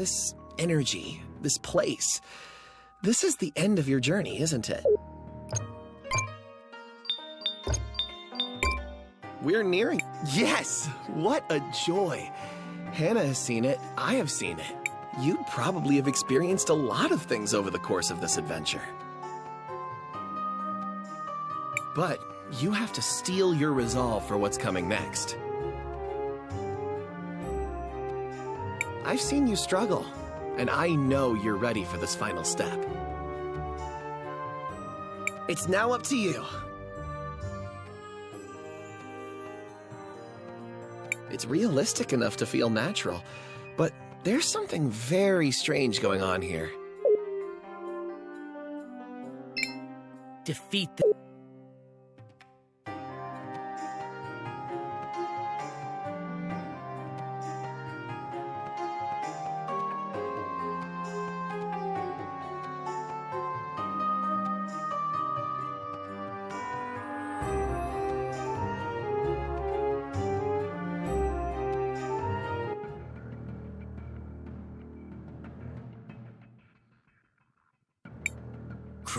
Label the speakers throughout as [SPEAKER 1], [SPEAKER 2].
[SPEAKER 1] this energy, this place. This is the end of your journey, isn't it? We're nearing. Yes! What a joy! Hannah has seen it. I have seen it. You probably have experienced a lot of things over the course of this adventure. But you have to steel your resolve for what's coming next. I've seen you struggle, and I know you're ready for this final step. It's now up to you. It's realistic enough to feel natural, but there's something very strange going on here.
[SPEAKER 2] Defeat the...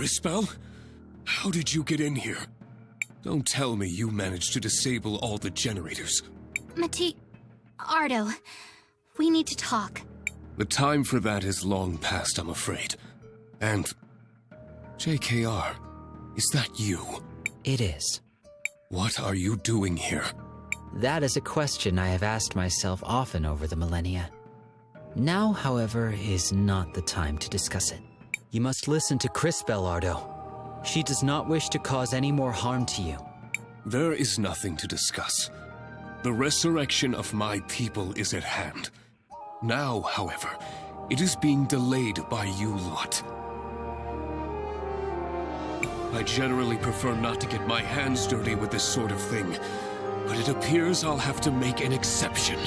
[SPEAKER 3] Crisbell? How did you get in here? Don't tell me you managed to disable all the generators.
[SPEAKER 4] Ardo, we need to talk.
[SPEAKER 3] The time for that is long past, I'm afraid. And... JKR, is that you?
[SPEAKER 2] It is.
[SPEAKER 3] What are you doing here?
[SPEAKER 2] That is a question I have asked myself often over the millennia. Now, however, is not the time to discuss it. You must listen to Crisbell, Ardo. She does not wish to cause any more harm to you.
[SPEAKER 3] There is nothing to discuss. The resurrection of my people is at hand. Now, however, it is being delayed by you lot. I generally prefer not to get my hands dirty with this sort of thing, but it appears I'll have to make an exception.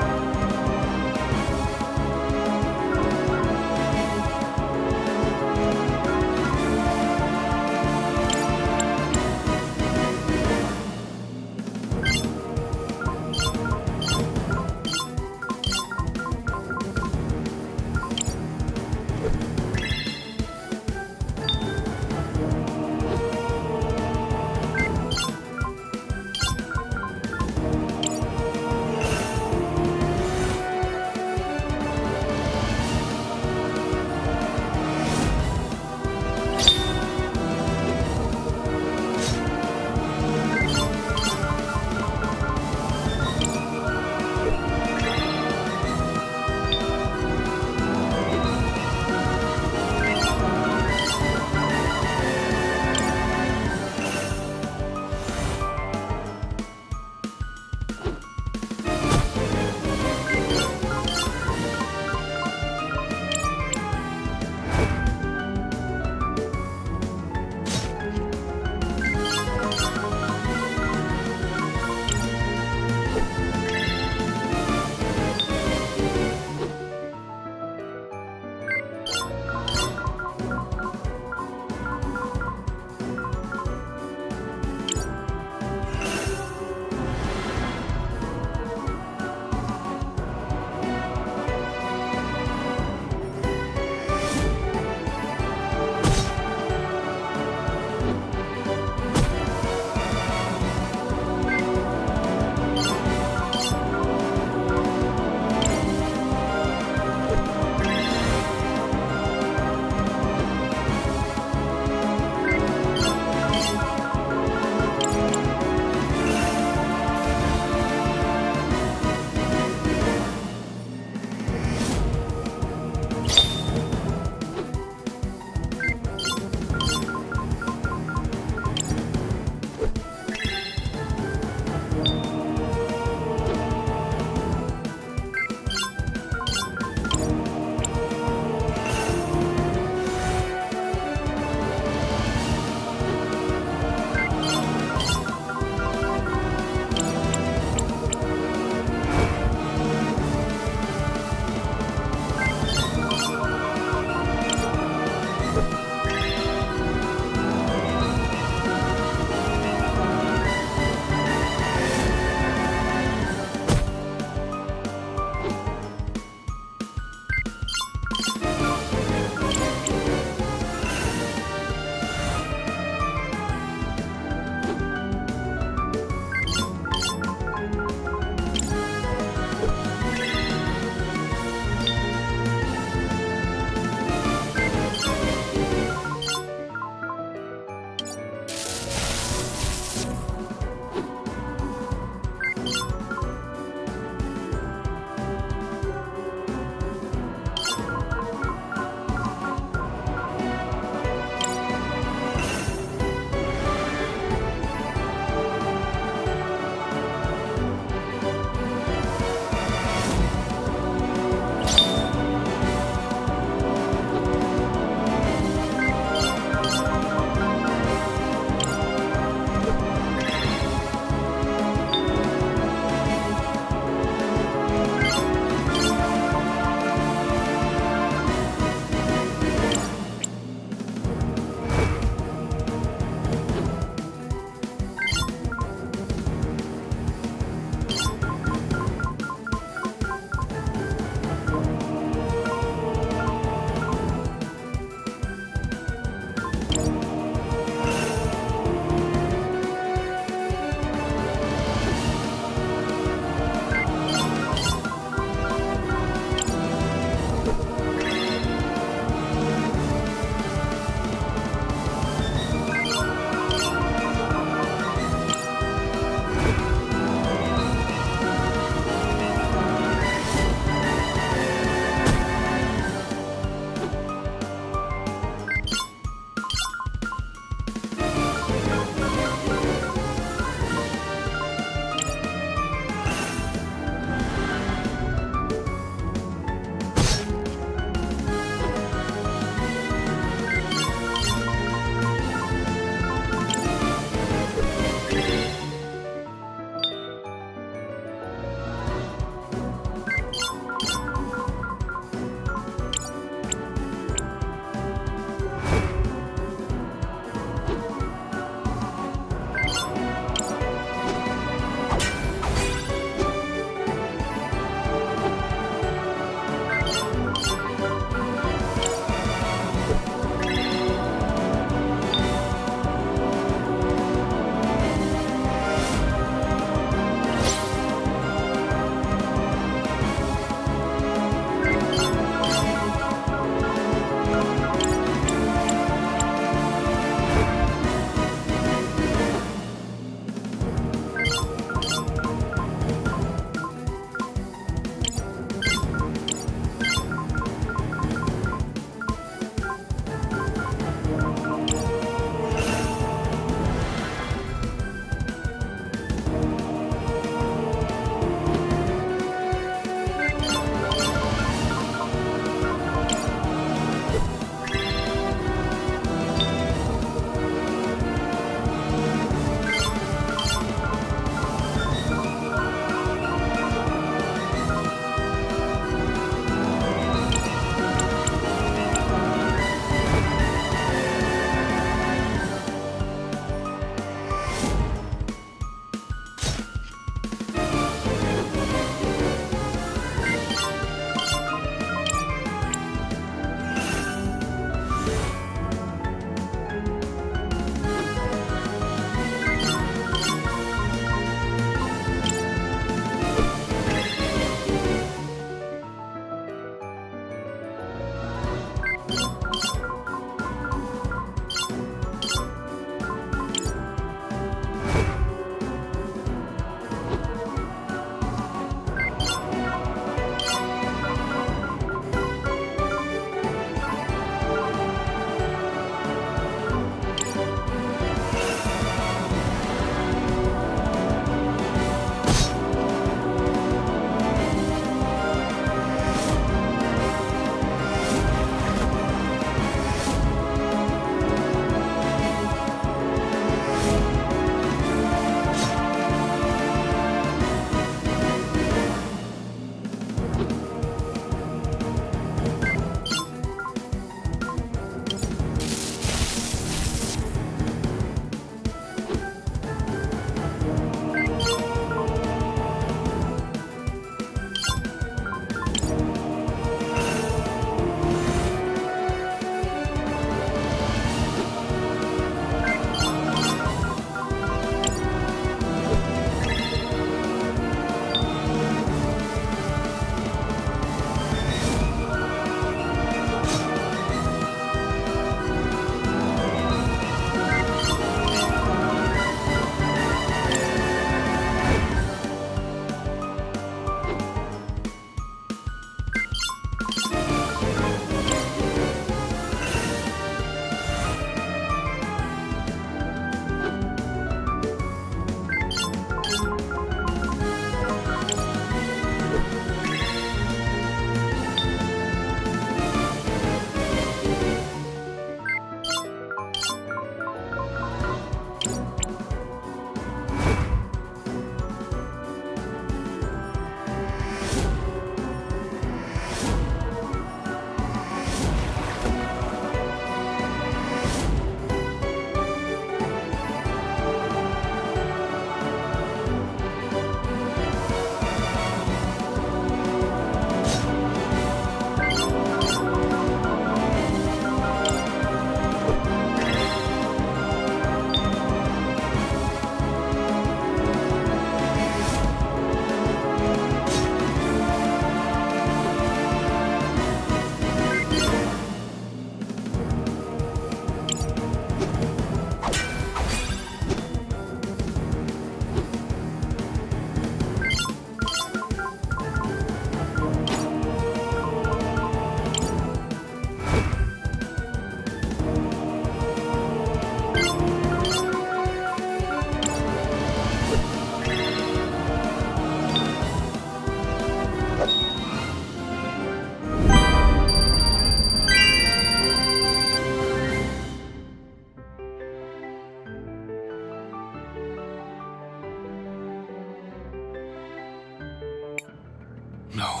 [SPEAKER 3] No.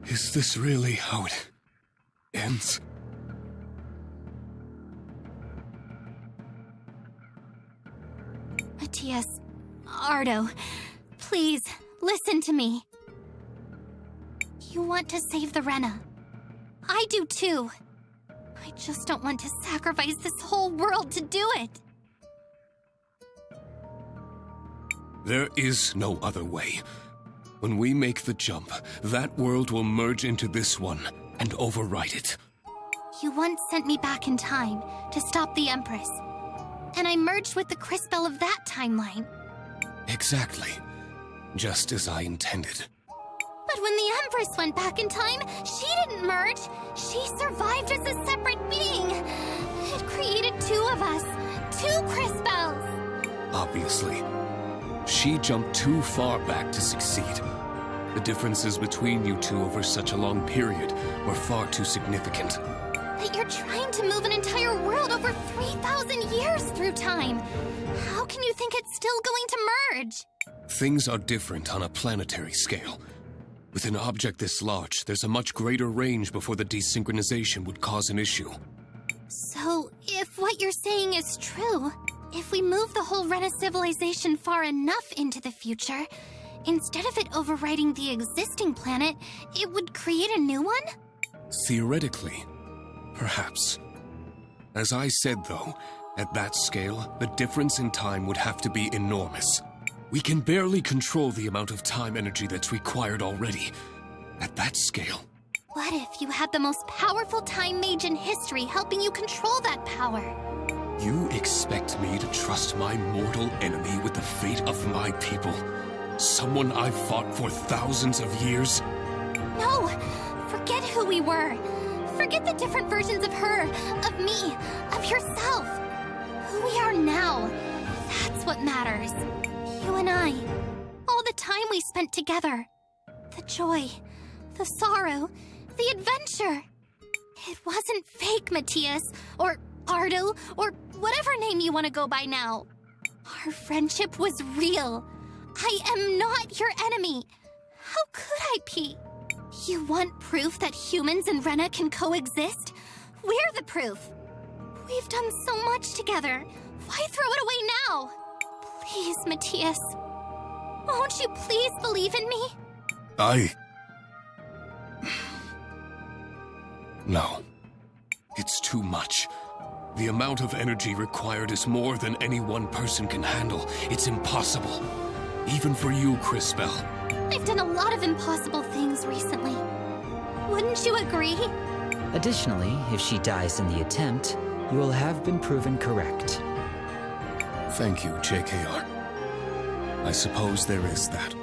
[SPEAKER 3] Is this really how it ends?
[SPEAKER 4] Matthias, Ardo, please, listen to me. You want to save the Rena. I do too. I just don't want to sacrifice this whole world to do it.
[SPEAKER 3] There is no other way. When we make the jump, that world will merge into this one and override it.
[SPEAKER 4] You once sent me back in time to stop the Empress. And I merged with the Crisbell of that timeline.
[SPEAKER 3] Exactly. Just as I intended.
[SPEAKER 4] But when the Empress went back in time, she didn't merge. She survived as a separate being. It created two of us. Two Crisbells.
[SPEAKER 3] Obviously. She jumped too far back to succeed. The differences between you two over such a long period were far too significant.
[SPEAKER 4] But you're trying to move an entire world over 3,000 years through time. How can you think it's still going to merge?
[SPEAKER 3] Things are different on a planetary scale. With an object this large, there's a much greater range before the desynchronization would cause an issue.
[SPEAKER 4] So, if what you're saying is true, if we move the whole Rena civilization far enough into the future, instead of it overriding the existing planet, it would create a new one?
[SPEAKER 3] Theoretically, perhaps. As I said, though, at that scale, the difference in time would have to be enormous. We can barely control the amount of time energy that's required already. At that scale.
[SPEAKER 4] What if you had the most powerful Time Mage in history helping you control that power?
[SPEAKER 3] You expect me to trust my mortal enemy with the fate of my people? Someone I've fought for thousands of years?
[SPEAKER 4] No! Forget who we were. Forget the different versions of her, of me, of yourself. Who we are now. That's what matters. You and I. All the time we spent together. The joy. The sorrow. The adventure. It wasn't fake, Matthias. Or Ardo. Or whatever name you want to go by now. Our friendship was real. I am not your enemy. How could I be? You want proof that humans and Rena can coexist? We're the proof. We've done so much together. Why throw it away now? Please, Matthias. Won't you please believe in me?
[SPEAKER 3] No. It's too much. The amount of energy required is more than any one person can handle. It's impossible. Even for you, Crisbell.
[SPEAKER 4] I've done a lot of impossible things recently. Wouldn't you agree?
[SPEAKER 2] Additionally, if she dies in the attempt, you will have been proven correct.
[SPEAKER 3] Thank you, JKR. I suppose there is that.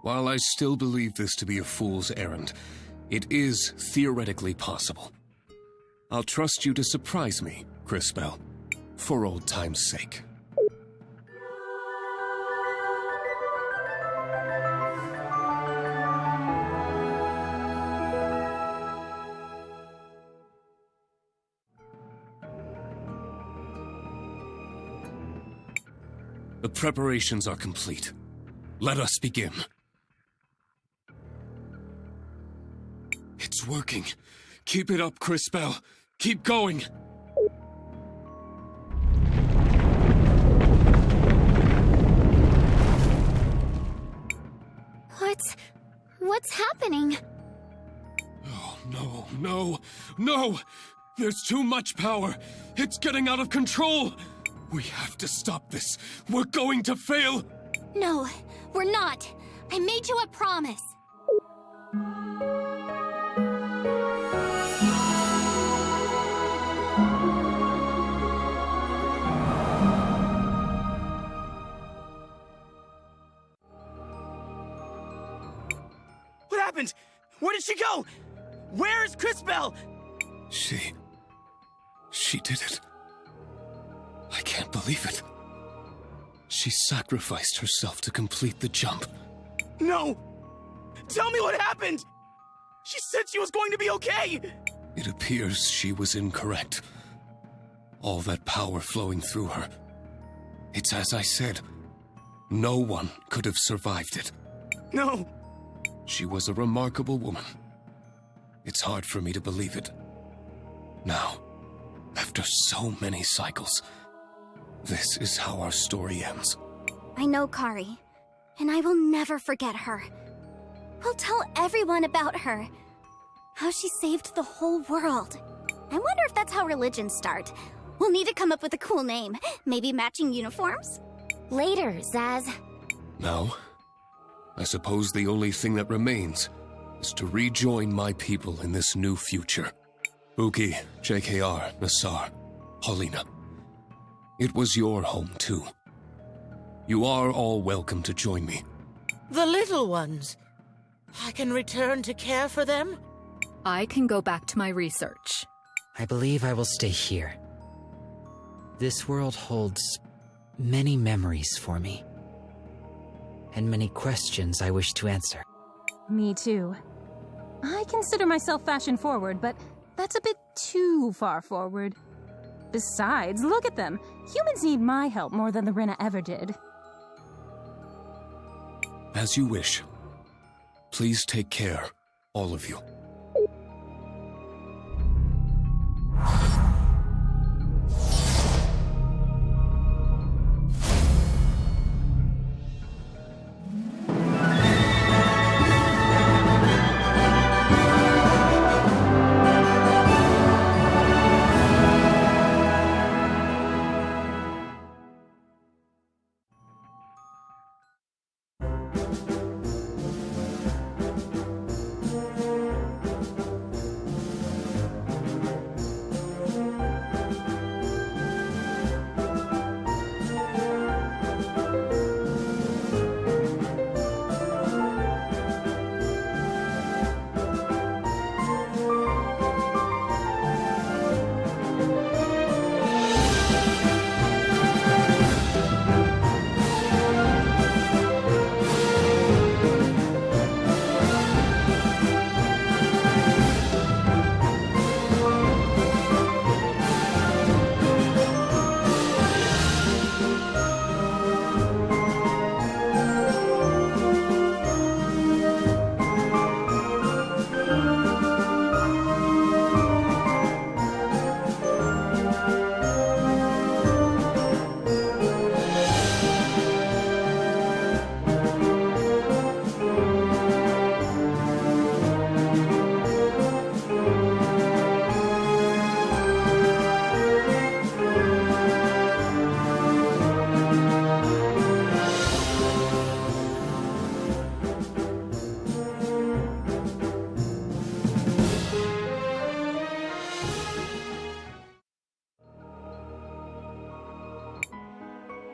[SPEAKER 3] While I still believe this to be a fool's errand, it is theoretically possible. I'll trust you to surprise me, Crisbell, for old time's sake. The preparations are complete. Let us begin. It's working. Keep it up, Crisbell. Keep going.
[SPEAKER 4] What's happening?
[SPEAKER 3] Oh, no! There's too much power! It's getting out of control! We have to stop this! We're going to fail!
[SPEAKER 4] No, we're not. I made you a promise.
[SPEAKER 5] What happened? Where did she go? Where is Crisbell?
[SPEAKER 3] She did it. I can't believe it. She sacrificed herself to complete the jump.
[SPEAKER 5] No! Tell me what happened! She said she was going to be okay!
[SPEAKER 3] It appears she was incorrect. All that power flowing through her. It's as I said. No one could have survived it.
[SPEAKER 5] No!
[SPEAKER 3] She was a remarkable woman. It's hard for me to believe it. Now, after so many cycles, this is how our story ends.
[SPEAKER 4] I know Kari, and I will never forget her. We'll tell everyone about her. How she saved the whole world. I wonder if that's how religions start. We'll need to come up with a cool name. Maybe matching uniforms? Later, Zaz.
[SPEAKER 3] Now, I suppose the only thing that remains is to rejoin my people in this new future. Buki, JKR, Nassar, Paulina. It was your home, too. You are all welcome to join me.
[SPEAKER 6] The little ones. I can return to care for them?
[SPEAKER 7] I can go back to my research.
[SPEAKER 2] I believe I will stay here. This world holds many memories for me, and many questions I wish to answer.
[SPEAKER 8] Me too. I consider myself fashion forward, but that's a bit too far forward. Besides, look at them. Humans need my help more than the Rinna ever did.
[SPEAKER 3] As you wish. Please take care, all of you.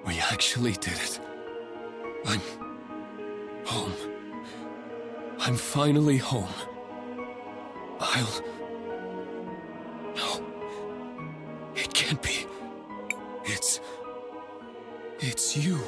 [SPEAKER 3] We actually did it. I'm home. I'm finally home. No. It can't be. It's you.